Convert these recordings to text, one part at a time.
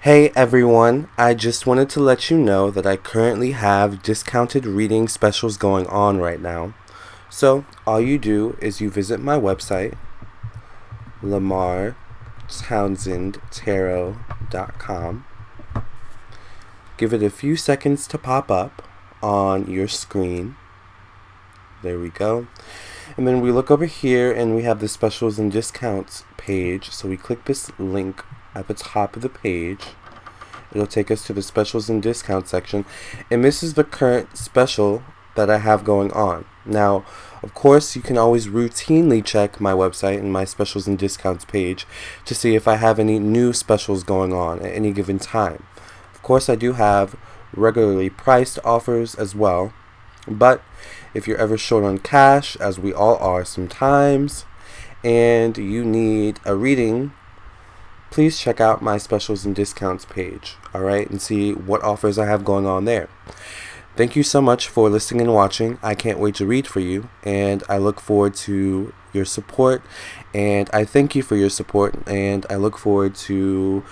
Hey everyone, I just wanted to let you know that I currently have discounted reading specials going on right now. So, all you do is you visit my website, lamarrtownsendtarot.com. Give it a few seconds to pop up on your screen. There we go. And then we look over here and we have the specials and discounts page. So we click this link at the top of the page. It'll take us to the specials and discounts section. And this is the current special that I have going on. Now, of course, you can always routinely check my website and my specials and discounts page to see if I have any new specials going on at any given time. Of course, I do have regularly priced offers as well. But if you're ever short on cash, as we all are sometimes, and you need a reading, please check out my specials and discounts page, alright, and see what offers I have going on there. Thank you so much for listening and watching. I can't wait to read for you, and I look forward to your support, and I thank you for your support, and I look forward to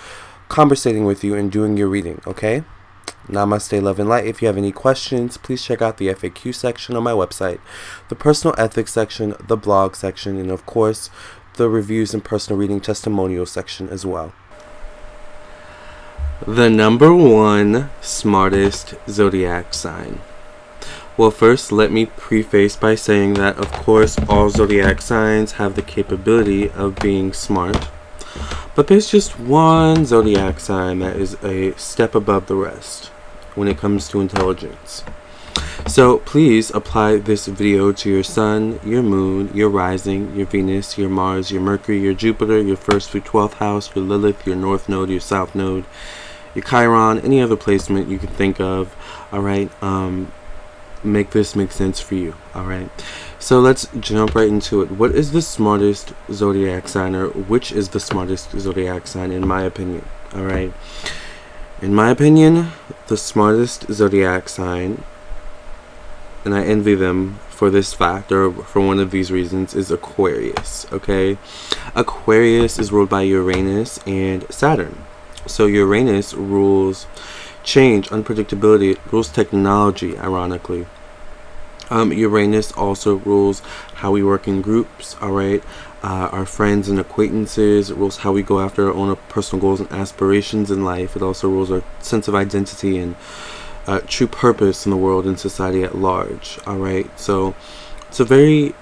conversating with you and doing your reading, okay? Namaste, love, and light. If you have any questions, please check out the FAQ section on my website, the personal ethics section, the blog section, and of course, the reviews and personal reading testimonial section as well. The number one smartest zodiac sign. Well, first, let me preface by saying that, of course, all zodiac signs have the capability of being smart. But there's just one zodiac sign that is a step above the rest when it comes to intelligence. So please apply this video to your sun, your moon, your rising, your Venus, your Mars, your Mercury, your Jupiter, your 1st through 12th house, your Lilith, your North Node, your South Node, your Chiron, any other placement you can think of. Alright, make this make sense for you. Alright, so let's jump right into it. What is the smartest zodiac sign, or which is the smartest zodiac sign in my opinion? Alright, in my opinion, the smartest zodiac sign, and I envy them for this fact, or for one of these reasons, is Aquarius. Okay, Aquarius is ruled by Uranus and Saturn. So Uranus rules change, unpredictability, it rules technology, ironically. Uranus also rules how we work in groups, alright, our friends and acquaintances. It rules how we go after our own personal goals and aspirations in life. It also rules our sense of identity and true purpose in the world and society at large, alright. So it's a very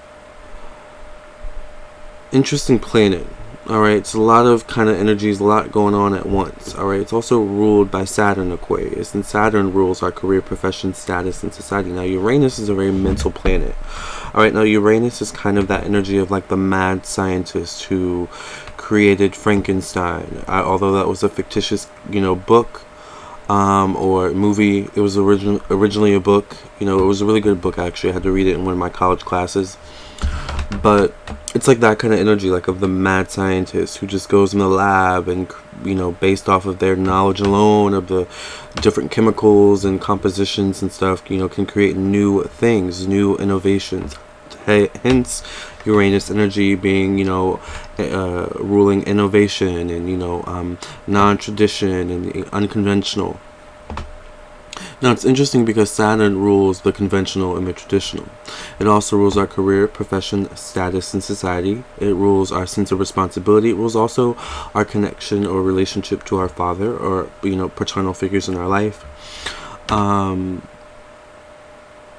interesting planet. Alright, it's a lot of kind of energies, a lot going on at once. Alright, it's also ruled by Saturn, Aquarius, and Saturn rules our career, profession, status, and society. Now, Uranus is a very mental planet. Alright, now Uranus is kind of that energy of like the mad scientist who created Frankenstein. Although that was a fictitious, book or movie, it was originally a book. It was a really good book actually. I had to read it in one of my college classes. But it's like that kind of energy, like of the mad scientist who just goes in the lab and, based off of their knowledge alone of the different chemicals and compositions and stuff, can create new things, new innovations. Hence, Uranus energy being, ruling innovation and, non-tradition and unconventional. Now, it's interesting because Saturn rules the conventional and the traditional. It also rules our career, profession, status, and society. It rules our sense of responsibility. It rules also our connection or relationship to our father or, paternal figures in our life.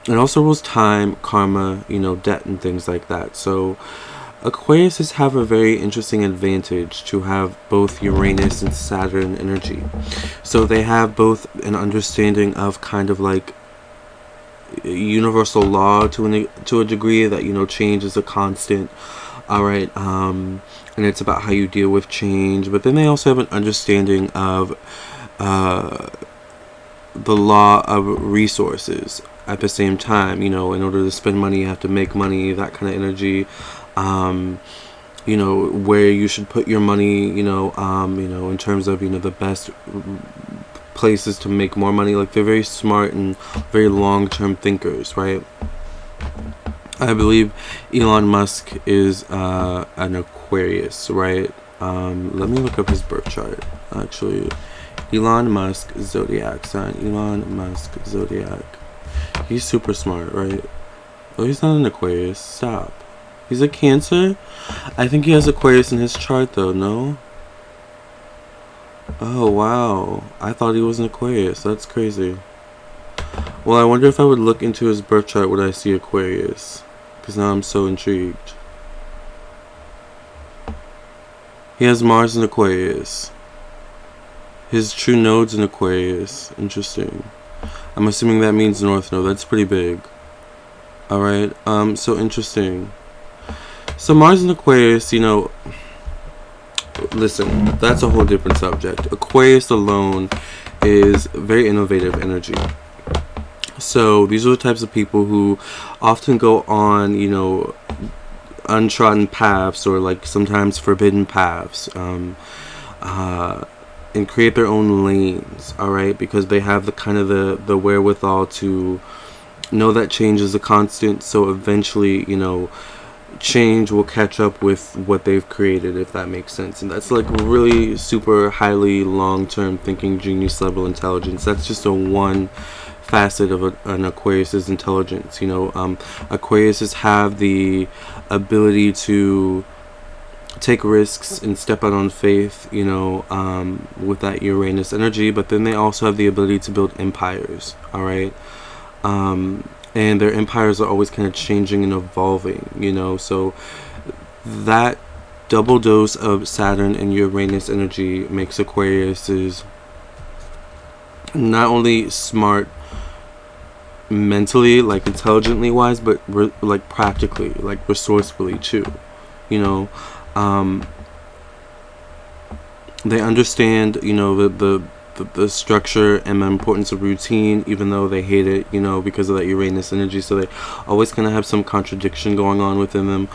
It also rules time, karma, debt, and things like that. So Aquariuses have a very interesting advantage to have both Uranus and Saturn energy. So they have both an understanding of kind of like universal law to a degree that, change is a constant. Alright, and it's about how you deal with change. But then they also have an understanding of the law of resources at the same time. In order to spend money, you have to make money, that kind of energy. Where you should put your money, in terms of, the best places to make more money. Like, they're very smart and very long-term thinkers, right? I believe Elon Musk is an Aquarius, right? Let me look up his birth chart. Actually, Elon Musk, Zodiac sign. Elon Musk, Zodiac. He's super smart, right? Oh, he's not an Aquarius. Stop. He's a Cancer? I think he has Aquarius in his chart, though, no? Oh, wow. I thought he was an Aquarius. That's crazy. Well, I wonder if I would look into his birth chart, would I see Aquarius? Because now I'm so intrigued. He has Mars in Aquarius. His true node's in Aquarius. Interesting. I'm assuming that means North Node. That's pretty big. Alright, so interesting. So Mars in Aquarius, you know, listen, that's a whole different subject. Aquarius alone is very innovative energy. So these are the types of people who often go on, you know, untrodden paths, or like sometimes forbidden paths, and create their own lanes, alright, because they have the kind of the wherewithal to know that change is a constant, so eventually, you know, change will catch up with what they've created, if that makes sense. And that's like really super highly long-term thinking, genius level intelligence. That's just a one facet of an Aquarius's intelligence. You know, Aquariuses have the ability to take risks and step out on faith, you know, with that Uranus energy, but then they also have the ability to build empires, all right? And their empires are always kind of changing and evolving, you know, so that double dose of Saturn and Uranus energy makes Aquariuses not only smart mentally, like intelligently wise, but like practically, like resourcefully too, you know. They understand, you know, the structure and the importance of routine, even though they hate it, you know, because of that Uranus energy. So they always kind of have some contradiction going on within them.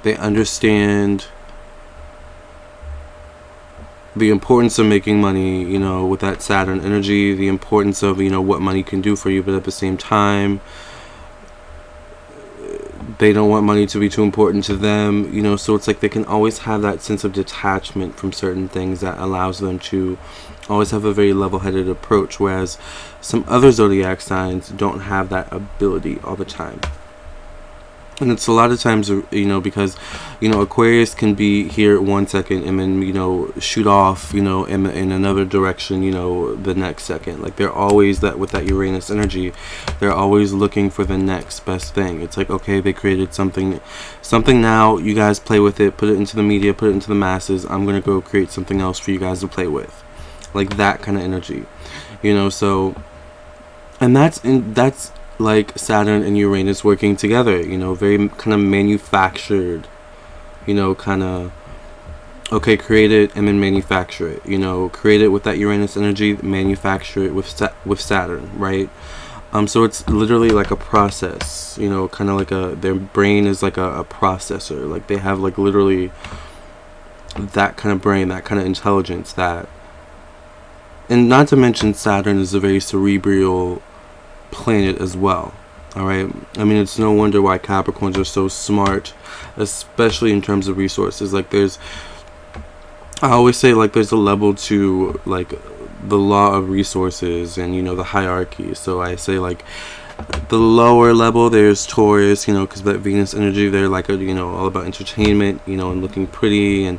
They understand the importance of making money, you know, with that Saturn energy, the importance of, you know, what money can do for you, but at the same time, they don't want money to be too important to them, you know, so it's like they can always have that sense of detachment from certain things that allows them to always have a very level-headed approach, whereas some other zodiac signs don't have that ability all the time. And it's a lot of times, you know, because, you know, Aquarius can be here 1 second and then, you know, shoot off, you know, in another direction, you know, the next second. Like, they're always that, with that Uranus energy, they're always looking for the next best thing. It's like, okay, they created something now, you guys play with it, put it into the media, put it into the masses. I'm going to go create something else for you guys to play with. Like, that kind of energy, you know, so, and that's like Saturn and Uranus working together, you know, very kind of manufactured, you know, kind of, okay, create it and then manufacture it, you know, create it with that Uranus energy, manufacture it with Saturn, right? So it's literally like a process, you know, kind of like their brain is like a processor, like they have like literally that kind of brain, that kind of intelligence, that, and not to mention Saturn is a very cerebral planet as well, all right? I mean, it's no wonder why Capricorns are so smart, especially in terms of resources. Like, I always say, like, there's a level to, like, the law of resources and, you know, the hierarchy. So I say, like, the lower level, there's Taurus, you know, because that Venus energy, they're like, you know, all about entertainment, you know, and looking pretty and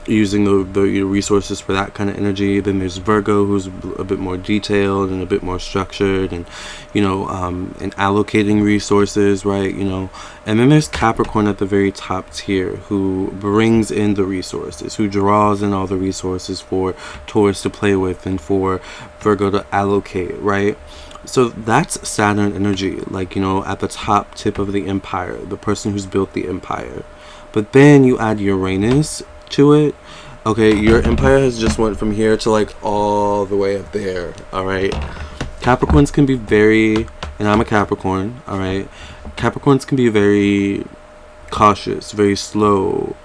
using the resources for that kind of energy. Then there's Virgo, who's a bit more detailed and a bit more structured, and, you know, and allocating resources, right, you know. And then there's Capricorn at the very top tier, who brings in the resources, who draws in all the resources for Taurus to play with and for Virgo to allocate, right? So that's Saturn energy, like, you know, at the top tip of the empire, the person who's built the empire. But then you add Uranus to it. Okay, your empire has just went from here to like all the way up there, all right? Capricorns can be very, and I'm a Capricorn, all right? Capricorns can be very cautious, very slow,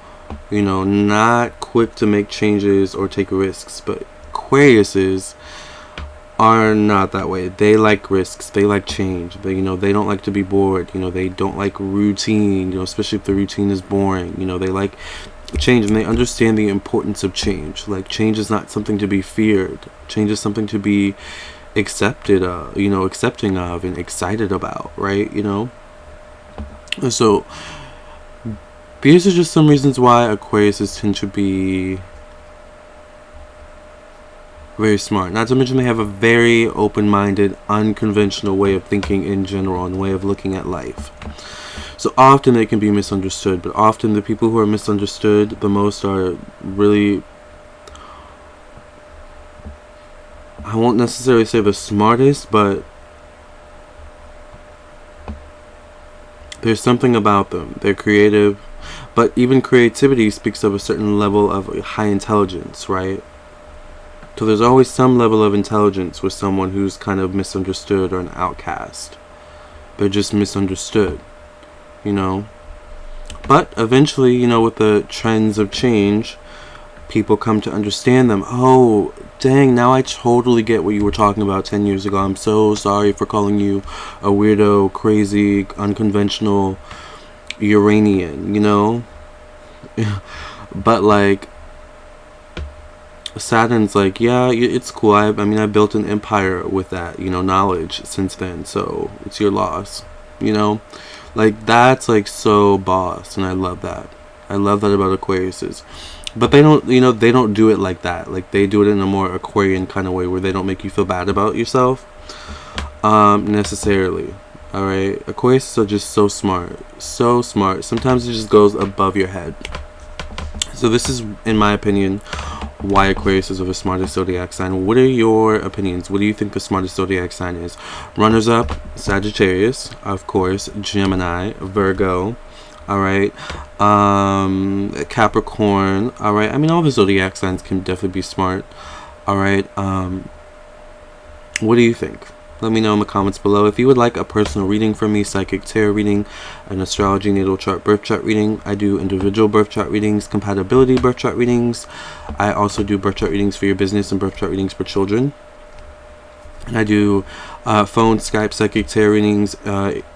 you know, not quick to make changes or take risks. But Aquariuses are not that way. They like risks, they like change, they, you know, they don't like to be bored, you know, they don't like routine, you know, especially if the routine is boring, you know, they like change, and they understand the importance of change. Like, change is not something to be feared. Change is something to be accepted, accepting of and excited about, right? So these are just some reasons why Aquariuses tend to be very smart. Not to mention they have a very open-minded, unconventional way of thinking in general and way of looking at life. So often they can be misunderstood, but often the people who are misunderstood the most are really, I won't necessarily say the smartest, but there's something about them. They're creative, but even creativity speaks of a certain level of high intelligence, right? So there's always some level of intelligence with someone who's kind of misunderstood or an outcast. They're just misunderstood, But eventually, with the trends of change, people come to understand them. Oh, dang, now I totally get what you were talking about 10 years ago. I'm so sorry for calling you a weirdo, crazy, unconventional Uranian, But, like, Saturn's like, yeah, it's cool. I built an empire with that, knowledge since then. So it's your loss, Like, that's, like, so boss. And I love that. I love that about Aquariuses. But they don't, they don't do it like that. Like, they do it in a more Aquarian kind of way where they don't make you feel bad about yourself. Necessarily. Alright? Aquariuses are just so smart. So smart. Sometimes it just goes above your head. So this is, in my opinion, why Aquarius is the smartest zodiac sign. What are your opinions? What do you think the smartest zodiac sign is? Runners up, Sagittarius, of course, Gemini, Virgo, alright, Capricorn, alright. All the zodiac signs can definitely be smart, alright. What do you think? Let me know in the comments below. If you would like a personal reading from me, psychic tarot reading, an astrology natal chart birth chart reading, I do individual birth chart readings, compatibility birth chart readings. I also do birth chart readings for your business and birth chart readings for children. I do phone, Skype, psychic tarot readings,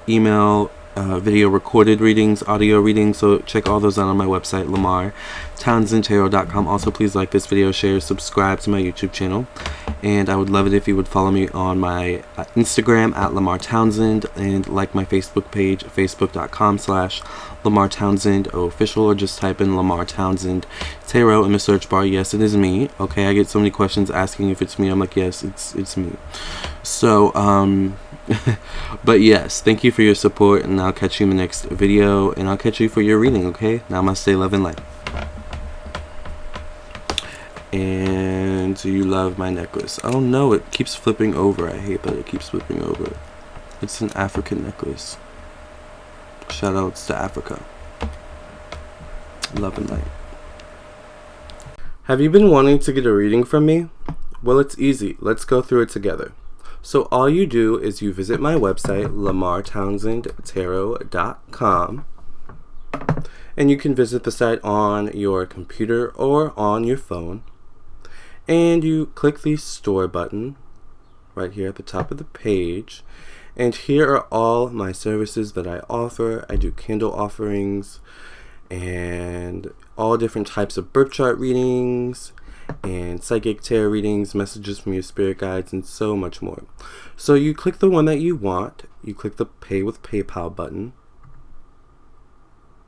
email, video recorded readings, audio readings. So check all those out on my website, LamarrTownsendTarot.com. Also, please like this video, share, subscribe to my YouTube channel. And I would love it if you would follow me on my Instagram at Lamarr Townsend, and like my Facebook page, facebook.com/Lamarr Townsend official, or just type in Lamarr Townsend Tarot in the search bar. Yes, it is me. Okay, I get so many questions asking if it's me. I'm like, yes, it's me. So, but yes, thank you for your support, and I'll catch you in the next video, and I'll catch you for your reading, okay? Namaste, love, and light. And you love my necklace. Oh no, it keeps flipping over. I hate that it keeps flipping over. It's an African necklace. Shout outs to Africa. Love and light. Have you been wanting to get a reading from me? Well, it's easy. Let's go through it together. So all you do is you visit my website, LamarrTownsendTarot.com, and you can visit the site on your computer or on your phone, and you click the store button right here at the top of the page, and here are all my services that I offer. I do candle offerings and all different types of birth chart readings and psychic tarot readings, messages from your spirit guides, and so much more. So you click the one that you want, you click the pay with PayPal button,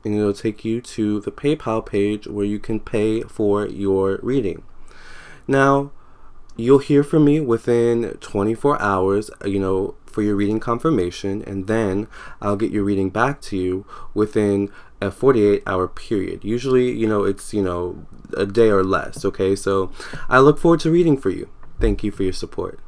and it'll take you to the PayPal page where you can pay for your reading. Now, you'll hear from me within 24 hours, for your reading confirmation, and then I'll get your reading back to you within a 48-hour period. Usually, it's, a day or less, okay? So I look forward to reading for you. Thank you for your support.